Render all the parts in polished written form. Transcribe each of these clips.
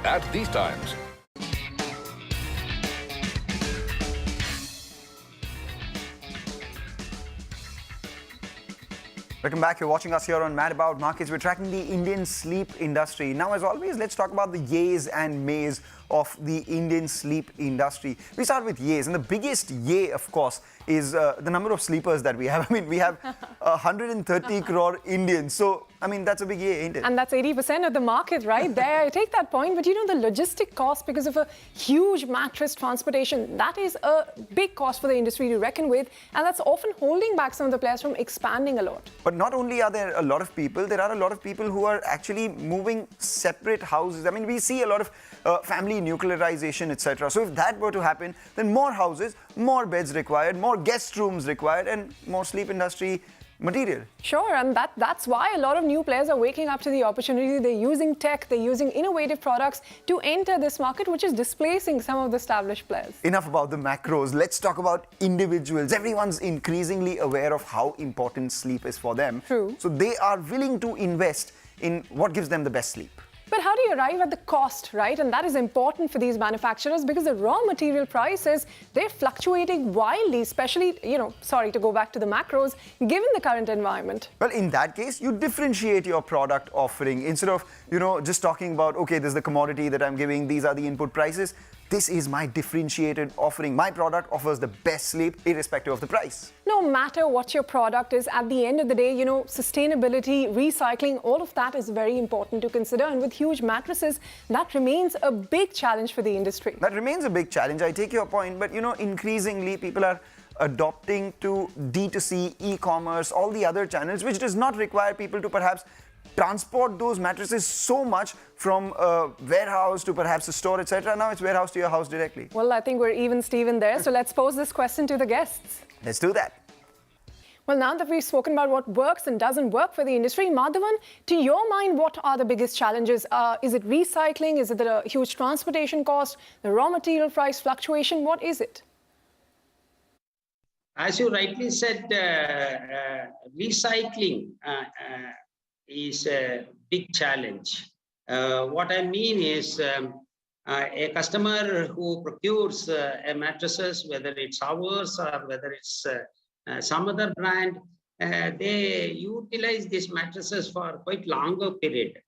at these times. Welcome back. You're watching us here on Mad About Markets. We're tracking the Indian sleep industry. Now, as always, let's talk about the yays and mays of the Indian sleep industry. We start with yays, and the biggest yay, of course, is the number of sleepers that we have. I mean, we have 130 crore Indians. So, I mean, that's a big yay, ain't it? And that's 80% of the market right there. I take that point, but you know, the logistic cost because of a huge mattress transportation, that is a big cost for the industry to reckon with, and that's often holding back some of the players from expanding a lot. But not only are there a lot of people, there are a lot of people who are actually moving separate houses. I mean, we see a lot of family nuclearization, etc. So if that were to happen, then more houses, more beds required, more guest rooms required, and more sleep industry material. Sure, and that's why a lot of new players are waking up to the opportunity. They're using tech, they're using innovative products to enter this market, which is displacing some of the established players. Enough about the macros. Let's talk about individuals. Everyone's increasingly aware of how important sleep is for them. True. So they are willing to invest in what gives them the best sleep. But how do you arrive at the cost, right? And that is important for these manufacturers because the raw material prices, they're fluctuating wildly, especially, sorry to go back to the macros, given the current environment. Well, in that case, you differentiate your product offering. Instead of, just talking about, okay, this is the commodity that I'm giving, these are the input prices. This is my differentiated offering. My product offers the best sleep irrespective of the price. No matter what your product is, at the end of the day, sustainability, recycling, all of that is very important to consider. And with huge mattresses, that remains a big challenge for the industry. That remains a big challenge. I take your point. But, increasingly people are adopting to D2C, e-commerce, all the other channels, which does not require people to perhaps transport those mattresses so much from a warehouse to perhaps a store, etc. Now it's warehouse to your house directly. Well, I think we're even, Steven, there. So let's pose this question to the guests. Let's do that. Well, now that we've spoken about what works and doesn't work for the industry, Madhavan, to your mind, what are the biggest challenges? Is it recycling? Is it the huge transportation cost? The raw material price fluctuation? What is it? As you rightly said, recycling is a big challenge. What I mean is a customer who procures a mattresses, whether it's ours or whether it's some other brand, they utilize these mattresses for quite longer period.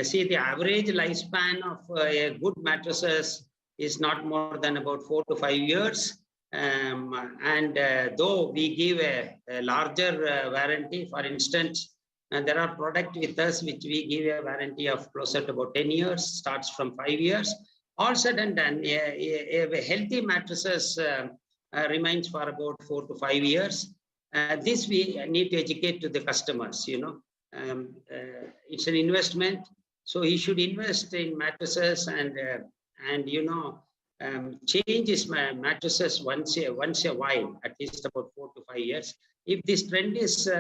See, the average lifespan of a good mattresses is not more than about 4 to 5 years. Though we give a larger warranty, for instance, there are products with us which we give a warranty of closer to about 10 years, starts from 5 years. All said and done, a healthy mattresses remains for about 4 to 5 years. This we need to educate to the customers, it's an investment. So he should invest in mattresses and change his mattresses once a while, at least about 4 to 5 years. If this trend is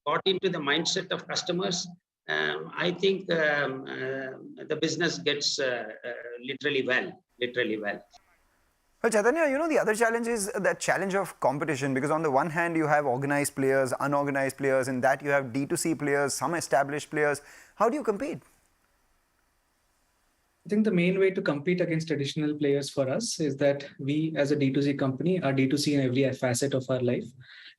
got into the mindset of customers, I think the business gets literally well. Well, Chaitanya, the other challenge is that challenge of competition, because on the one hand, you have organized players, unorganized players, in that you have D2C players, some established players. How do you compete? I think the main way to compete against traditional players for us is that we, as a D2C company, are D2C in every facet of our life,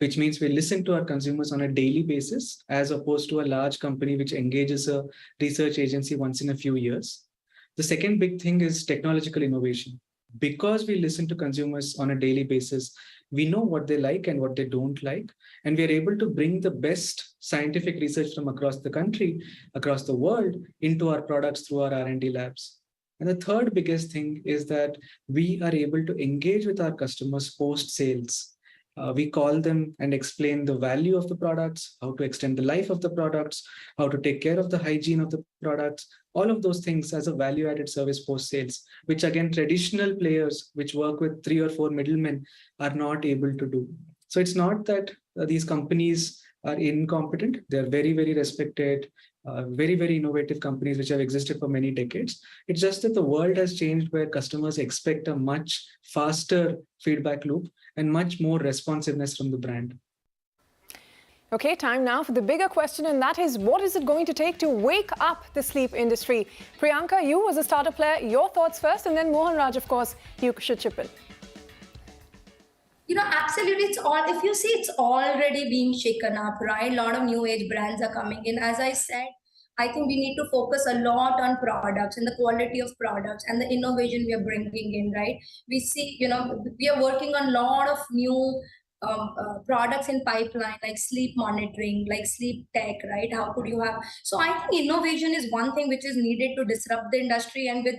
which means we listen to our consumers on a daily basis, as opposed to a large company which engages a research agency once in a few years. The second big thing is technological innovation. Because we listen to consumers on a daily basis, we know what they like and what they don't like, and we are able to bring the best scientific research from across the country, across the world, into our products through our R&D labs. And the third biggest thing is that we are able to engage with our customers post-sales. We call them and explain the value of the products, how to extend the life of the products, how to take care of the hygiene of the products, all of those things as a value-added service post-sales, which again, traditional players which work with 3 or 4 middlemen are not able to do. So it's not that these companies are incompetent. They're very, very respected, very, very innovative companies which have existed for many decades. It's just that the world has changed where customers expect a much faster feedback loop and much more responsiveness from the brand. Okay, time now for the bigger question, and that is, what is it going to take to wake up the sleep industry? Priyanka, you as a startup player, your thoughts first, and then Mohanraj, of course, you should chip in. Absolutely, if you see, it's already being shaken up, right? A lot of new age brands are coming in. As I said, I think we need to focus a lot on products and the quality of products and the innovation we are bringing in, right? We see, we are working on a lot of new products in pipeline, like sleep monitoring, like sleep tech, right? How could you have? So I think innovation is one thing which is needed to disrupt the industry. And with,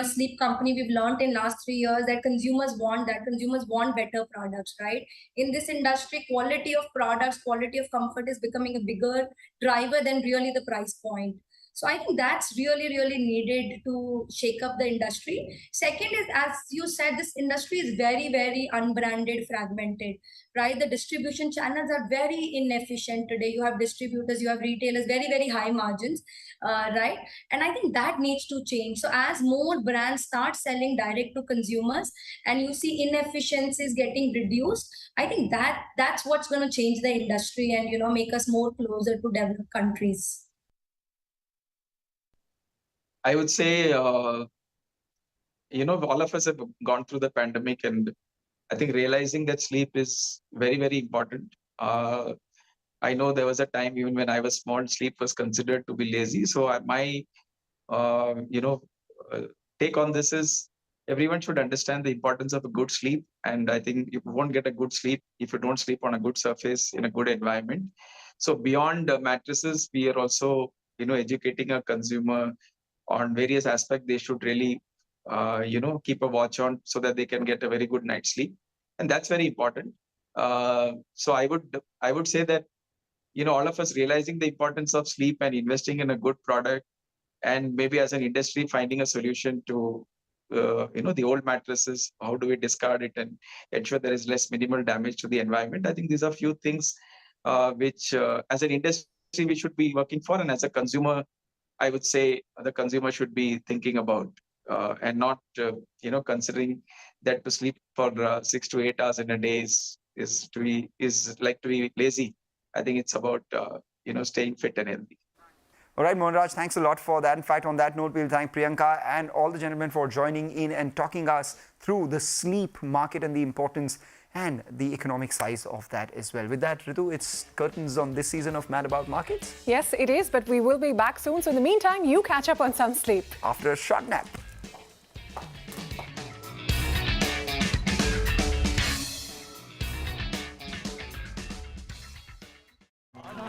sleep company, we've learned in last 3 years that consumers want that. Consumers want better products, right? In this industry, quality of products, quality of comfort is becoming a bigger driver than really the price point. So I think that's really, really needed to shake up the industry. Second is, as you said, this industry is very, very unbranded, fragmented, right? The distribution channels are very inefficient today. You have distributors, you have retailers, very, very high margins, right? And I think that needs to change. So as more brands start selling direct to consumers and you see inefficiencies getting reduced, I think that's what's going to change the industry and, make us more closer to developed countries. I would say, all of us have gone through the pandemic, and I think realizing that sleep is very, very important. I know there was a time even when I was small, sleep was considered to be lazy. So my, take on this is everyone should understand the importance of a good sleep. And I think you won't get a good sleep if you don't sleep on a good surface in a good environment. So beyond mattresses, we are also, educating a consumer on various aspects. They should really, keep a watch on so that they can get a very good night's sleep. And that's very important. So I would say that, all of us realizing the importance of sleep and investing in a good product, and maybe as an industry finding a solution to, the old mattresses, how do we discard it and ensure there is less minimal damage to the environment? I think these are few things which as an industry we should be working for. And as a consumer, I would say the consumer should be thinking about and not, considering that to sleep for 6 to 8 hours in a day is like to be lazy. I think it's about, staying fit and healthy. All right, Mohanraj, thanks a lot for that. In fact, on that note, we'll thank Priyanka and all the gentlemen for joining in and talking us through the sleep market and the importance and the economic size of that as well. With that, Ritu, it's curtains on this season of Mad About Markets. Yes, it is, but we will be back soon. So in the meantime, you catch up on some sleep. After a short nap.